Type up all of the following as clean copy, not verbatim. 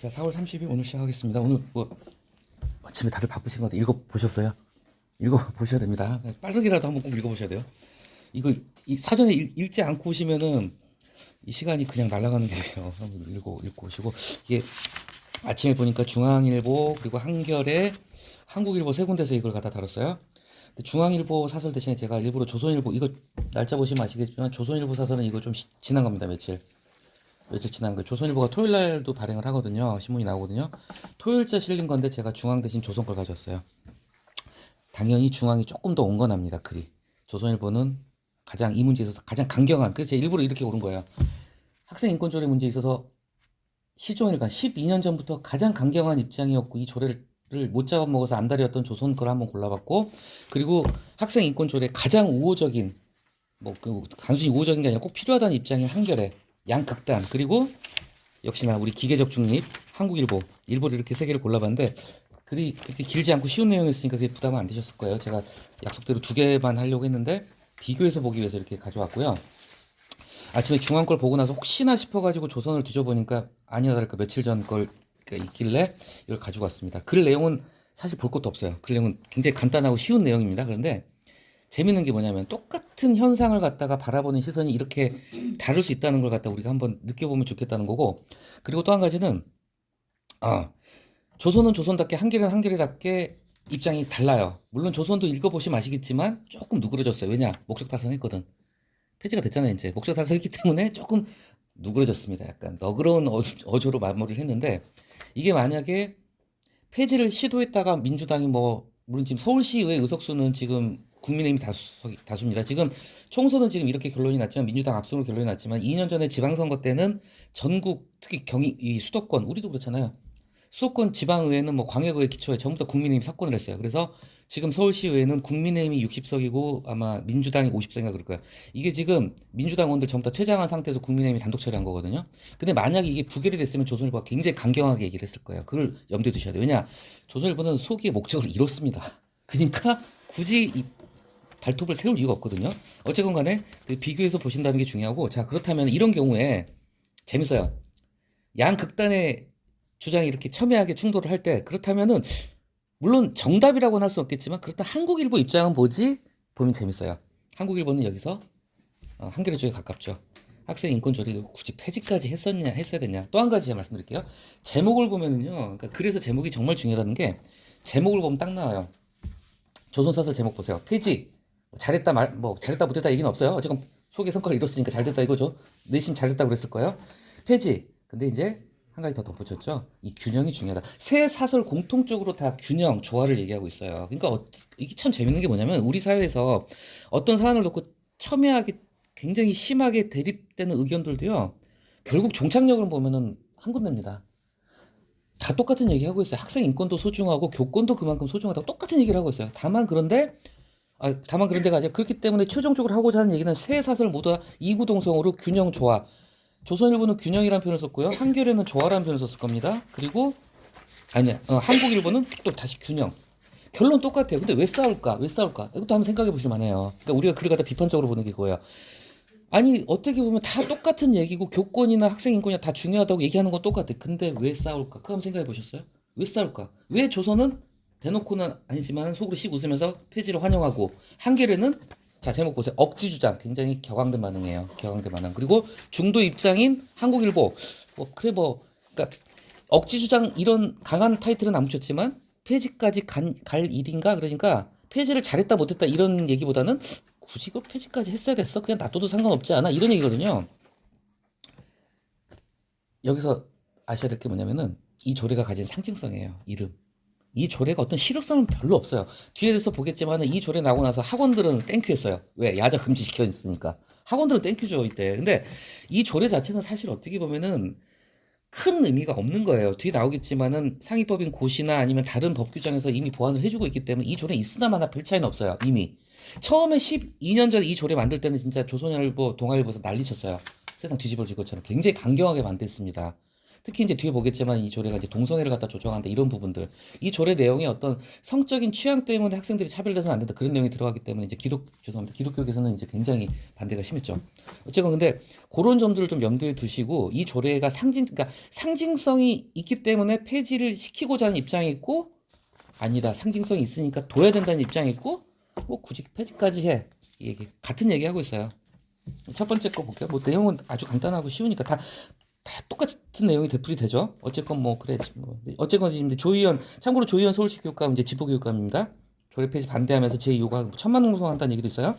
자, 4월 30일 오늘 시작하겠습니다. 오늘 뭐 아침에 다들 바쁘신 것 같아요. 읽어보셨어요? 읽어보셔야 됩니다. 빠르게라도 한번 꼭 읽어보셔야 돼요. 이거 사전에 읽지 않고 오시면은 이 시간이 그냥 날아가는 게요. 한번 읽고 오시고 이게 아침에 보니까 중앙일보 그리고 한겨레 한국일보 세 군데서 이걸 갖다 다뤘어요. 근데 중앙일보 사설 대신에 제가 일부러 조선일보 이거 날짜 보시면 아시겠지만 조선일보 사설은 이거 좀 지난 겁니다. 며칠 지난 거예요. 조선일보가 토요일 날도 발행을 하거든요. 신문이 나오거든요. 토요일자 실린 건데 제가 중앙 대신 조선 걸 가져왔어요. 당연히 중앙이 조금 더 온건합니다. 글이. 조선일보는 가장 이 문제에 있어서 가장 강경한, 그래서 제가 일부러 이렇게 고른 거예요. 학생 인권 조례 문제에 있어서 시종일관 12년 전부터 가장 강경한 입장이었고 이 조례를 못 잡아먹어서 안달이었던 조선 걸 한번 골라봤고, 그리고 학생 인권 조례 가장 우호적인, 단순히 우호적인 게 아니라 꼭 필요하다는 입장이 한겨레, 양극단, 그리고 역시나 우리 기계적 중립 한국일보, 일보를 이렇게 세 개를 골라봤는데 글이 그렇게 길지 않고 쉬운 내용이었으니까 그게 부담은 안 되셨을 거예요. 제가 약속대로 두 개만 하려고 했는데 비교해서 보기 위해서 이렇게 가져왔고요. 아침에 중앙 걸 보고 나서 혹시나 싶어가지고 조선을 뒤져보니까 아니나 다를까 며칠 전 걸 있길래 이걸 가지고 왔습니다. 글 내용은 사실 볼 것도 없어요. 글 내용은 굉장히 간단하고 쉬운 내용입니다. 그런데 재밌는 게 뭐냐면 똑같은 현상을 갖다가 바라보는 시선이 이렇게 다를 수 있다는 걸 갖다 우리가 한번 느껴보면 좋겠다는 거고, 그리고 또 한 가지는 조선은 조선답게 한겨레는 한겨레답게 입장이 달라요. 물론 조선도 읽어보시면 아시겠지만 조금 누그러졌어요. 왜냐? 목적 달성했거든. 폐지가 됐잖아요. 이제 목적 달성했기 때문에 조금 누그러졌습니다. 약간 너그러운 어조로 마무리를 했는데, 이게 만약에 폐지를 시도했다가 민주당이 물론 지금 서울시의회 의석수는 지금 국민의힘이 다수입니다. 지금 총선은 지금 이렇게 결론이 났지만 민주당 압승으로 결론이 났지만 2년 전에 지방선거 때는 전국 특히 이 수도권, 우리도 그렇잖아요. 수도권 지방의회는 광역의회 기초에 전부 다 국민의힘이 석권을 했어요. 그래서 지금 서울시의회는 국민의힘이 60석이고 아마 민주당이 50석인가 그럴 거예요. 이게 지금 민주당 의원들 전부 다 퇴장한 상태에서 국민의힘이 단독 처리한 거거든요. 근데 만약에 이게 부결이 됐으면 조선일보가 굉장히 강경하게 얘기를 했을 거예요. 그걸 염두에 두셔야 돼요. 왜냐? 조선일보는 소기의 목적을 이뤘습니다. 그러니까 굳이 이 발톱을 세울 이유가 없거든요. 어쨌건 간에 비교해서 보신다는 게 중요하고, 자, 그렇다면 이런 경우에 재밌어요. 양 극단의 주장이 이렇게 첨예하게 충돌을 할 때, 그렇다면은 물론 정답이라고는 할 수 없겠지만 그렇다 한국일보 입장은 뭐지? 보면 재밌어요. 한국일보는 여기서 한겨레 쪽에 가깝죠. 학생 인권 조례 굳이 폐지까지 했어야 됐냐? 또 한 가지 제가 말씀드릴게요. 제목을 보면은요. 그러니까 그래서 제목이 정말 중요하다는 게, 제목을 보면 딱 나와요. 조선사설 제목 보세요. 폐지. 잘했다 잘했다 못했다 얘기는 없어요. 어쨌건 소개 성과를 이뤘으니까 잘됐다 이거죠. 내심 잘됐다고 그랬을 거예요. 폐지. 근데 이제 한 가지 더 덧붙였죠. 이 균형이 중요하다. 세 사설 공통적으로 다 균형, 조화를 얘기하고 있어요. 그러니까 이게 참 재밌는 게 뭐냐면 우리 사회에서 어떤 사안을 놓고 첨예하게 굉장히 심하게 대립되는 의견들도요. 결국 종착역을 보면은 한 군데입니다. 다 똑같은 얘기하고 있어요. 학생 인권도 소중하고 교권도 그만큼 소중하다고 똑같은 얘기를 하고 있어요. 다만 그런 데가 아니라, 그렇기 때문에 최종적으로 하고자 하는 얘기는 세 사설 모두 다 이구동성으로 균형, 조화. 조선일보는 균형이라는 표현을 썼고요. 한겨레는 조화라는 표현을 썼을 겁니다. 그리고 한국일보는 또 다시 균형. 결론 똑같아요. 근데 왜 싸울까? 이것도 한번 생각해 보실 만해요. 그러니까 우리가 글을 갖다 비판적으로 보는 게 그거예요. 아니, 어떻게 보면 다 똑같은 얘기고 교권이나 학생 인권이나 다 중요하다고 얘기하는 건 똑같아. 근데 왜 싸울까? 그거 한번 생각해 보셨어요? 왜 싸울까? 왜 조선은 대놓고는 아니지만 속으로 씩 웃으면서 폐지를 환영하고, 한겨레는, 자, 제목 보세요. 억지 주장. 굉장히 격앙된 반응이에요. 격앙된 반응. 그리고 중도 입장인 한국일보. 그러니까 억지 주장 이런 강한 타이틀은 안 붙였지만 폐지까지 갈 일인가? 그러니까 폐지를 잘했다 못했다 이런 얘기보다는 굳이 그 폐지까지 했어야 됐어? 그냥 놔둬도 상관없지 않아? 이런 얘기거든요. 여기서 아셔야 될 게 뭐냐면은 이 조례가 가진 상징성이에요. 이름. 이 조례가 어떤 실효성은 별로 없어요. 뒤에서 보겠지만 이 조례 나오고 나서 학원들은 땡큐했어요. 왜? 야자 금지시켜 있으니까. 학원들은 땡큐죠, 이때. 근데 이 조례 자체는 사실 어떻게 보면은 큰 의미가 없는 거예요. 뒤에 나오겠지만은 상위법인 고시나 아니면 다른 법 규정에서 이미 보완을 해주고 있기 때문에 이 조례 있으나 마나 별 차이는 없어요. 이미. 처음에 12년 전 이 조례 만들 때는 진짜 조선일보, 동아일보에서 난리쳤어요. 세상 뒤집어질 것처럼 굉장히 강경하게 만들었습니다. 특히 이제 뒤에 보겠지만 이 조례가 이제 동성애를 갖다 조정한다 이런 부분들, 이 조례 내용에 어떤 성적인 취향 때문에 학생들이 차별돼서는 안 된다 그런 내용이 들어가기 때문에 이제 죄송합니다. 기독교계에서는 이제 굉장히 반대가 심했죠. 어쨌건 근데 그런 점들을 좀 염두에 두시고 이 조례가 그러니까 상징성이 있기 때문에 폐지를 시키고자 하는 입장이 있고, 아니다 상징성이 있으니까 둬야 된다는 입장이 있고, 뭐 굳이 폐지까지 해 이 얘기 같은 얘기 하고 있어요. 첫 번째 거 볼게요. 뭐 내용은 아주 간단하고 쉬우니까 다 똑같은 내용이 되풀이 되죠. 어쨌건 뭐 그래 뭐 어쨌건 이제 조희연, 참고로 조희연 서울시 교육감 이제 지부교육감입니다. 조례 폐지 반대하면서 제 요구하고 천만 농성한다는 얘기도 있어요.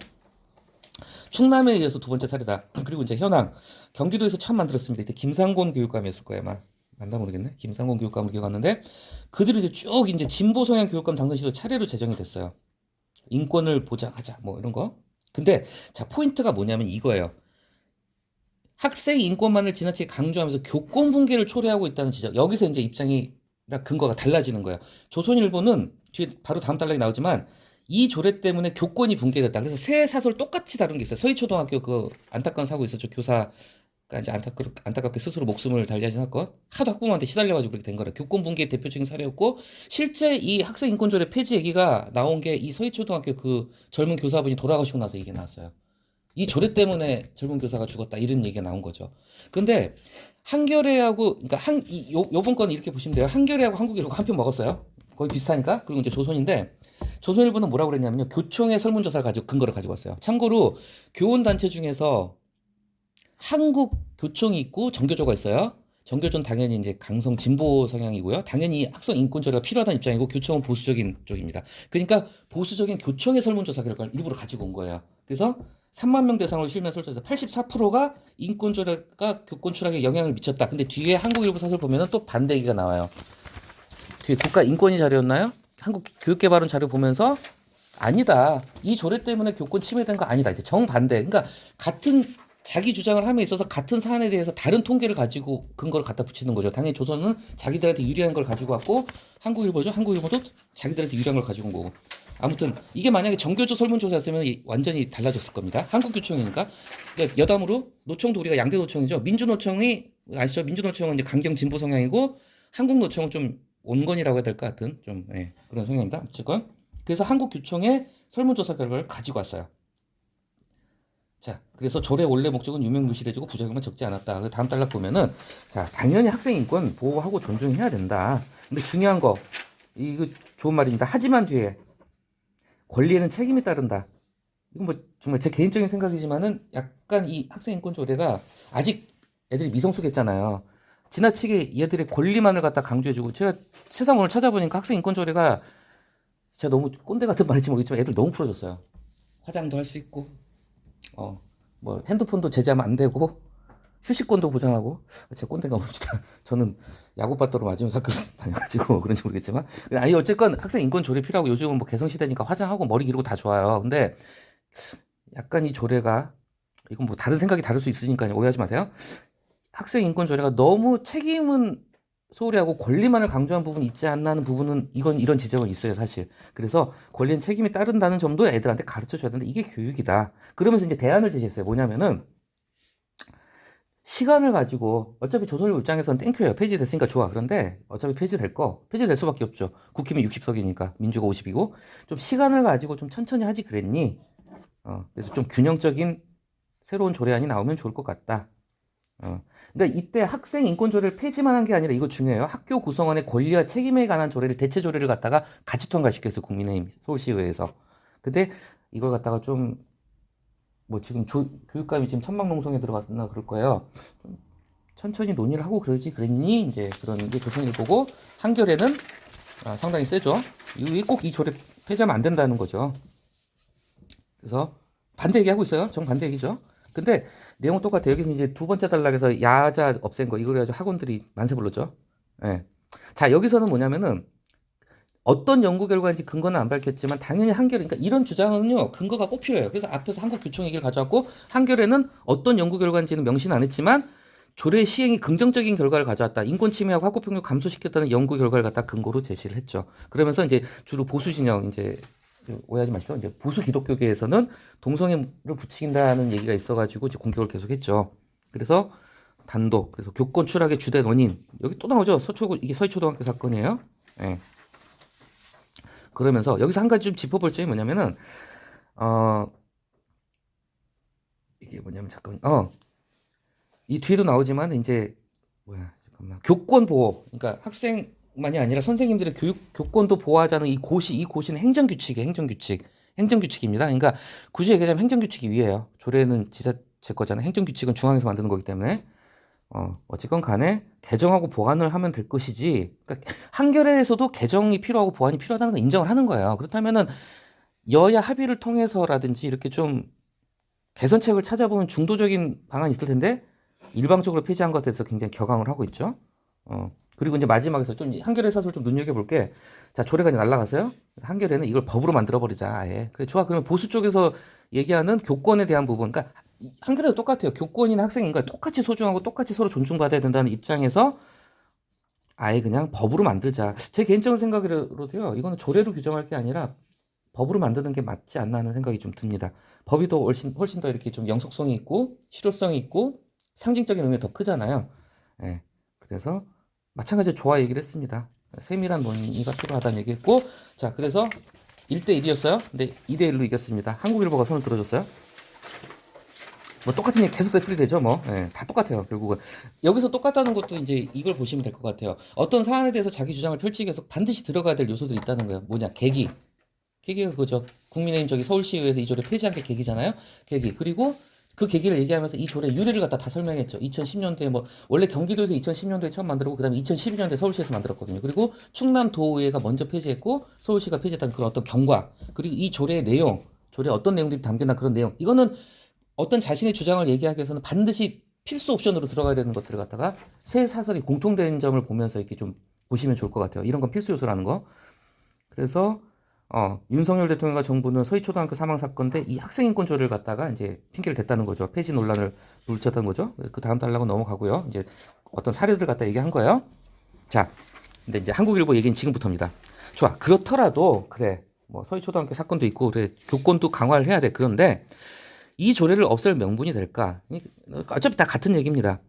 충남에 이어서 두 번째 사례다. 그리고 이제 현황, 경기도에서 처음 만들었습니다. 이때 김상곤 교육감이었을 거예요 아마. 맞나 모르겠네. 김상곤 교육감을 기억하는데 그들이 이제 쭉 이제 진보 성향 교육감 당선시도 차례로 제정이 됐어요. 인권을 보장하자 뭐 이런 거. 근데 자 포인트가 뭐냐면 이거예요. 학생 인권만을 지나치게 강조하면서 교권 붕괴를 초래하고 있다는 지적. 여기서 이제 입장이 근거가 달라지는 거예요. 조선일보는 뒤에 바로 다음 단락이 나오지만 이 조례 때문에 교권이 붕괴됐다. 그래서 새 사설 똑같이 다룬 게 있어요. 서희초등학교 그 안타까운 사고 있었죠. 교사가 이제 안타깝게 스스로 목숨을 달리하신 사건. 하도 학부모한테 시달려가지고 그렇게 된 거라. 교권 붕괴의 대표적인 사례였고, 실제 이 학생 인권 조례 폐지 얘기가 나온 게 이 서희초등학교 그 젊은 교사분이 돌아가시고 나서 이게 나왔어요. 이 조례 때문에 젊은 교사가 죽었다 이런 얘기가 나온 거죠. 근데 한겨레하고 그러니까 요번 건 이렇게 보시면 돼요. 한겨레하고 한국일보 한 편 먹었어요. 거의 비슷하니까. 그리고 이제 조선인데 조선일보는 뭐라고 그랬냐면요. 교총의 설문조사를 가지고 근거를 가지고 왔어요. 참고로 교원단체 중에서 한국교총이 있고 정교조가 있어요. 정교조는 당연히 이제 강성 진보 성향이고요. 당연히 학생 인권 조례가 필요하다는 입장이고 교총은 보수적인 쪽입니다. 그러니까 보수적인 교총의 설문조사 결과를 일부러 가지고 온 거예요. 그래서 3만 명 대상으로 실면 설정해서 84%가 인권 조례가 교권 추락에 영향을 미쳤다. 근데 뒤에 한국일보 사설 보면은 또 반대 얘기가 나와요. 뒤에 국가 인권위 자료였나요? 한국 교육개발원 자료 보면서 아니다. 이 조례 때문에 교권 침해된 거 아니다. 이제 정반대. 그러니까 같은 자기 주장을 함에 있어서 같은 사안에 대해서 다른 통계를 가지고 근거를 갖다 붙이는 거죠. 당연히 조선은 자기들한테 유리한 걸 가지고 왔고 한국일보죠. 한국일보도 자기들한테 유리한 걸 가지고 온 거고. 아무튼 이게 만약에 정교조 설문조사였으면 완전히 달라졌을 겁니다. 한국교총이니까. 그러니까 여담으로 노총도 우리가 양대 노총이죠. 민주노총이 아시죠? 민주노총은 이제 강경 진보 성향이고 한국노총은 좀 온건이라고 해야 될 것 같은 좀 그런 성향입니다. 어쨌건 그래서 한국교총의 설문조사 결과를 가지고 왔어요. 자, 그래서 조례 원래 목적은 유명무실해지고 부작용만 적지 않았다. 다음 단락 보면은 자, 당연히 학생 인권 보호하고 존중해야 된다. 근데 중요한 거 이거 좋은 말입니다. 하지만 뒤에 권리에는 책임이 따른다. 이건 뭐 정말 제 개인적인 생각이지만은 약간 이 학생 인권 조례가 아직 애들이 미성숙했잖아요. 지나치게 얘들의 권리만을 갖다 강조해주고 제가 세상 오늘 찾아보니까 학생 인권 조례가 제가 너무 꼰대 같은 말인지 모르겠지만 애들 너무 풀어줬어요. 화장도 할 수 있고 뭐 핸드폰도 제재하면 안 되고 휴식권도 보장하고. 제 꼰대가 뭡니다. 저는 야구바터로 맞으면서 학교를 다녀가지고 그런지 모르겠지만 아니 어쨌건 학생 인권 조례 필요하고 요즘은 뭐 개성 시대니까 화장하고 머리 기르고 다 좋아요. 근데 약간 이 조례가 이건 뭐 다른 생각이 다를 수 있으니까 오해하지 마세요. 학생 인권 조례가 너무 책임은 소홀히 하고 권리만을 강조한 부분이 있지 않나 하는 부분은 이건 이런 지적은 있어요 사실. 그래서 권리는 책임이 따른다는 점도 애들한테 가르쳐 줘야 되는데 이게 교육이다. 그러면서 이제 대안을 제시했어요. 뭐냐면은 시간을 가지고 어차피 조선일보 입장에서는 땡큐예요. 폐지됐으니까 좋아. 그런데 어차피 폐지될 수밖에 없죠. 국힘이 60석이니까 민주가 50이고 좀 시간을 가지고 좀 천천히 하지 그랬니? 그래서 좀 균형적인 새로운 조례안이 나오면 좋을 것 같다. 그러니까 이때 학생 인권 조례를 폐지만 한 게 아니라 이거 중요해요. 학교 구성원의 권리와 책임에 관한 조례를 대체 조례를 갖다가 같이 통과시켰어요. 국민의힘 서울시의회에서. 근데 이걸 갖다가 좀 뭐 지금 교육감이 지금 천막농성에 들어갔나 그럴 거예요. 좀 천천히 논의를 하고 그러지 그랬니? 이제 그런 게 조선일보고 한겨레는 상당히 세죠. 꼭 이 조례 폐지하면 안 된다는 거죠. 그래서 반대 얘기하고 있어요. 정반대 얘기죠. 근데 내용은 똑같아요. 여기서 이제 두 번째 단락에서 야자 없앤 거 이걸 가지고 학원들이 만세 불렀죠. 예. 자, 여기서는 뭐냐면은 어떤 연구 결과인지 근거는 안 밝혔지만 당연히 한겨레, 그러니까 이런 주장은요 근거가 꼭 필요해요. 그래서 앞에서 한국교총 얘기를 가져왔고 한겨레는 어떤 연구 결과인지는 명시는 안 했지만 조례 시행이 긍정적인 결과를 가져왔다. 인권 침해하고 학교 폭력 감소시켰다는 연구 결과를 갖다 근거로 제시를 했죠. 그러면서 이제 주로 보수 진영 이제 오해하지 마시고 이제 보수 기독교계에서는 동성애를 부추긴다는 얘기가 있어가지고 이제 공격을 계속했죠. 그래서 단독. 그래서 교권 추락의 주된 원인. 여기 또 나오죠. 이게 서희초등학교 사건이에요. 예. 그러면서 여기서 한 가지 좀 짚어볼 점이 뭐냐면은 이게 뭐냐면 잠깐만. 이 뒤에도 나오지만 이제 뭐야 잠깐만 교권 보호. 그러니까 학생만이 아니라 선생님들의 교권도 보호하자는 이 고시는 행정규칙입니다. 그러니까 굳이 얘기하자면 행정규칙이 위에요. 조례는 지자체 거잖아요. 행정규칙은 중앙에서 만드는 거기 때문에 어쨌건 간에 개정하고 보완을 하면 될 것이지. 그러니까 한겨레에서도 개정이 필요하고 보완이 필요하다는 걸 인정을 하는 거예요. 그렇다면은 여야 합의를 통해서라든지 이렇게 좀 개선책을 찾아보면 중도적인 방안이 있을 텐데 일방적으로 폐지한 것에 대해서 굉장히 격앙을 하고 있죠. 그리고 이제 마지막에서 좀 한겨레 사설 좀 눈여겨볼게. 자, 조례가 이제 날라갔어요. 한겨레는 이걸 법으로 만들어버리자, 아예. 그래, 좋아. 그러면 보수 쪽에서 얘기하는 교권에 대한 부분. 그러니까 한겨레도 똑같아요. 교권이나 학생인가 똑같이 소중하고 똑같이 서로 존중받아야 된다는 입장에서 아예 그냥 법으로 만들자. 제 개인적인 생각으로도요. 이거는 조례로 규정할 게 아니라 법으로 만드는 게 맞지 않나 하는 생각이 좀 듭니다. 법이 더 훨씬 더 이렇게 좀 영속성이 있고 실효성이 있고 상징적인 의미가 더 크잖아요. 예. 그래서 마찬가지로 좋아 얘기를 했습니다. 세밀한 논의가 필요하다는 얘기했고, 자, 그래서 1대1이었어요. 근데 2대1로 이겼습니다. 한국일보가 손을 들어줬어요. 뭐 똑같은 얘기 계속 되풀이 되죠, 뭐. 예, 다 똑같아요, 결국은. 여기서 똑같다는 것도 이제 이걸 보시면 될 것 같아요. 어떤 사안에 대해서 자기 주장을 펼치기 위해서 반드시 들어가야 될 요소들이 있다는 거예요. 뭐냐, 계기가 그죠. 국민의힘 저기 서울시의회에서 이 조례 폐지한 게 계기잖아요. 계기. 그리고 그 계기를 얘기하면서 이 조례 유래를 갖다 다 설명했죠. 2010년도에 뭐 원래 경기도에서 2010년도에 처음 만들었고 그다음에 2012년도에 서울시에서 만들었거든요. 그리고 충남도의회가 먼저 폐지했고 서울시가 폐지했다는 그런 어떤 경과 그리고 이 조례의 내용, 조례에 어떤 내용들이 담겨나 그런 내용. 이거는 어떤 자신의 주장을 얘기하기 위해서는 반드시 필수 옵션으로 들어가야 되는 것들을 갖다가 새 사설이 공통된 점을 보면서 이렇게 좀 보시면 좋을 것 같아요. 이런 건 필수 요소라는 거. 그래서 윤석열 대통령과 정부는 서희초등학교 사망 사건 때 이 학생인권조례를 갖다가 이제 핑계를 댔다는 거죠. 폐지 논란을 물쳤던 거죠. 그 다음 달라고 넘어가고요. 이제 어떤 사례들 갖다 얘기한 거예요. 자, 근데 이제 한국일보 얘기는 지금부터입니다. 좋아. 그렇더라도 그래. 뭐 서희초등학교 사건도 있고 그래. 교권도 강화를 해야 돼. 그런데 이 조례를 없앨 명분이 될까? 어차피 다 같은 얘기입니다.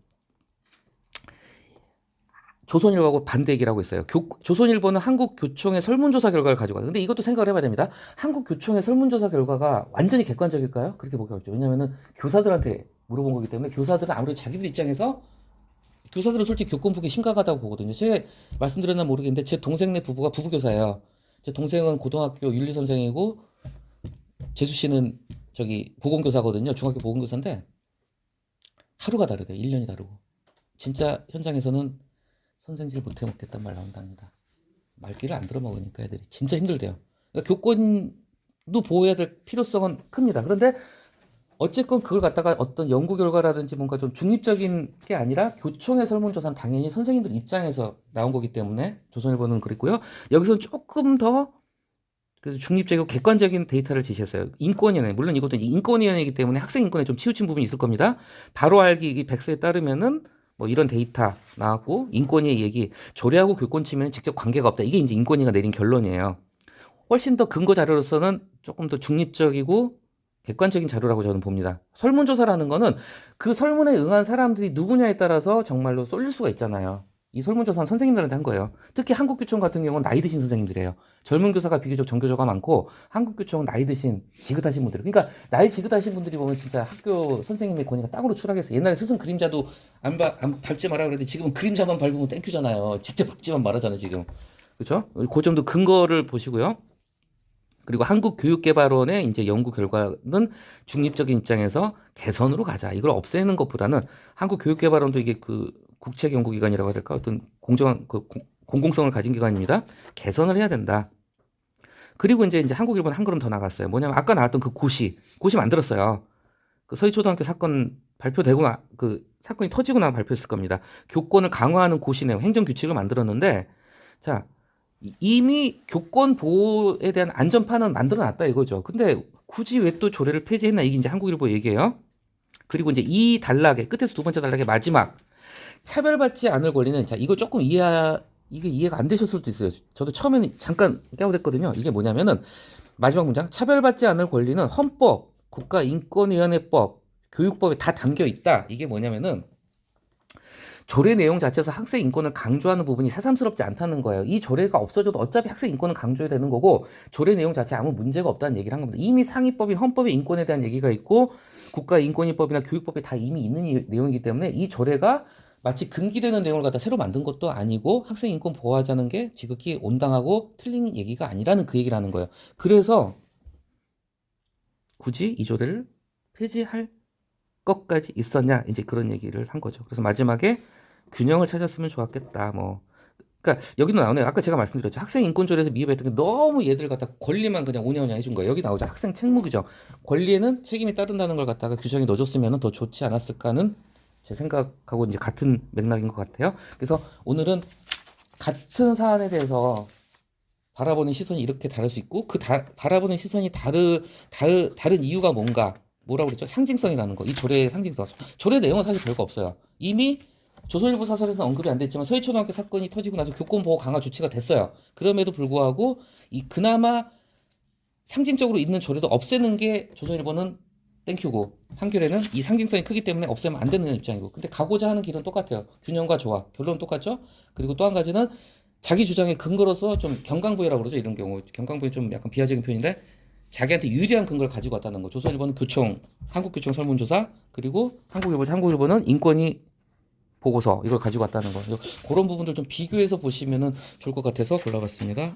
조선일보하고 반대 얘기를 하고 있어요. 조선일보는 한국교총의 설문조사 결과를 가지고 와요. 근데 이것도 생각을 해봐야 됩니다. 한국교총의 설문조사 결과가 완전히 객관적일까요? 그렇게 보기 어렵죠. 왜냐하면 교사들한테 물어본 거기 때문에 교사들은 아무래도 자기들 입장에서 교사들은 솔직히 교권 부기 심각하다고 보거든요. 제가 말씀드렸나 모르겠는데 제 동생네 부부가 부부교사예요. 제 동생은 고등학교 윤리 선생이고 재수 씨는 저기 보건교사거든요. 중학교 보건교사인데 하루가 다르대. 1년이 다르고. 진짜 현장에서는 선생질 못해 먹겠단 말 나온답니다. 말귀를 안 들어먹으니까 애들이 진짜 힘들대요. 그러니까 교권도 보호해야 될 필요성은 큽니다. 그런데 어쨌건 그걸 갖다가 어떤 연구 결과라든지 뭔가 좀 중립적인 게 아니라 교총의 설문조사는 당연히 선생님들 입장에서 나온 거기 때문에 조선일보는 그랬고요. 여기서는 조금 더 중립적이고 객관적인 데이터를 제시했어요. 인권위원회, 물론 이것도 인권위원회이기 때문에 학생 인권에 좀 치우친 부분이 있을 겁니다. 바로 알기 백서에 따르면은 뭐 이런 데이터 나왔고 인권위의 얘기, 조례하고 교권 침해는 직접 관계가 없다. 이게 이제 인권위가 내린 결론이에요. 훨씬 더 근거 자료로서는 조금 더 중립적이고 객관적인 자료라고 저는 봅니다. 설문조사라는 거는 그 설문에 응한 사람들이 누구냐에 따라서 정말로 쏠릴 수가 있잖아요. 이 설문조사는 선생님들한테 한 거예요. 특히 한국교총 같은 경우는 나이 드신 선생님들이에요. 젊은 교사가 비교적 정교조가 많고 한국교총은 나이 드신 지긋하신 분들. 그러니까 나이 지긋하신 분들이 보면 진짜 학교 선생님의 권위가 땅으로 추락했어요. 옛날에 스승 그림자도 안 밟지 마라 그랬는데 지금은 그림자만 밟으면 땡큐잖아요. 직접 밟지만 말하잖아요 지금. 그렇죠? 그 정도 근거를 보시고요. 그리고 한국교육개발원의 이제 연구 결과는 중립적인 입장에서 개선으로 가자. 이걸 없애는 것보다는 한국교육개발원도 이게 그 국책 연구기관이라고 해야 될까? 어떤 공정한 공공성을 가진 기관입니다. 개선을 해야 된다. 그리고 이제 한국일보는 한 걸음 더 나갔어요. 뭐냐면 아까 나왔던 그 고시 만들었어요. 그 서희초등학교 사건 발표되고 그 사건이 터지고 나면 발표했을 겁니다. 교권을 강화하는 고시 내용, 행정규칙을 만들었는데, 자, 이미 교권 보호에 대한 안전판은 만들어놨다 이거죠. 근데 굳이 왜 또 조례를 폐지했나 이게 이제 한국일보 얘기예요. 그리고 이제 이 단락의 끝에서 두 번째 단락의 마지막 차별받지 않을 권리는 자 이거 조금 이게 이해가 안 되셨을 수도 있어요. 저도 처음에는 잠깐 깨우댔거든요. 이게 뭐냐면은 마지막 문장 차별받지 않을 권리는 헌법, 국가인권위원회법, 교육법에 다 담겨 있다. 이게 뭐냐면은 조례 내용 자체에서 학생 인권을 강조하는 부분이 새삼스럽지 않다는 거예요. 이 조례가 없어져도 어차피 학생 인권은 강조해야 되는 거고 조례 내용 자체에 아무 문제가 없다는 얘기를 한 겁니다. 이미 상위법인 헌법의 인권에 대한 얘기가 있고 국가인권위법이나 교육법에 다 이미 있는 내용이기 때문에 이 조례가 마치 금기되는 내용을 갖다 새로 만든 것도 아니고 학생 인권 보호하자는 게 지극히 온당하고 틀린 얘기가 아니라는 그 얘기를 하는 거예요. 그래서 굳이 이 조례를 폐지할 것까지 있었냐 이제 그런 얘기를 한 거죠. 그래서 마지막에 균형을 찾았으면 좋았겠다. 뭐 그러니까 여기도 나오네요. 아까 제가 말씀드렸죠. 학생 인권조례에서 미흡했던 게 너무 얘들 갖다 권리만 그냥 오냐오냐 해준 거예요. 여기 나오죠. 학생 책무규정. 권리에는 책임이 따른다는 걸 갖다가 규정에 넣어줬으면 더 좋지 않았을까는 제 생각하고 이제 같은 맥락인 것 같아요. 그래서 오늘은 같은 사안에 대해서 바라보는 시선이 이렇게 다를 수 있고 그 바라보는 시선이 다른 이유가 뭐라고 그랬죠? 상징성이라는 거. 이 조례의 상징성. 조례 내용은 사실 별거 없어요. 이미 조선일보 사설에서는 언급이 안 됐지만 서희초등학교 사건이 터지고 나서 교권보호 강화 조치가 됐어요. 그럼에도 불구하고 이 그나마 상징적으로 있는 조례도 없애는 게 조선일보는 땡큐고 한겨레는 이 상징성이 크기 때문에 없애면 안 되는 입장이고 근데 가고자 하는 길은 똑같아요. 균형과 조화. 결론은 똑같죠? 그리고 또 한 가지는 자기 주장의 근거로서 좀 경강부회라고 그러죠. 이런 경우 경강부회 좀 약간 비하적인 표현인데 자기한테 유리한 근거를 가지고 왔다는 거. 조선일보는 교총, 한국교총 설문조사 그리고 한국일보는 인권위 보고서 이걸 가지고 왔다는 거. 그런 부분들 좀 비교해서 보시면은 좋을 것 같아서 골라봤습니다.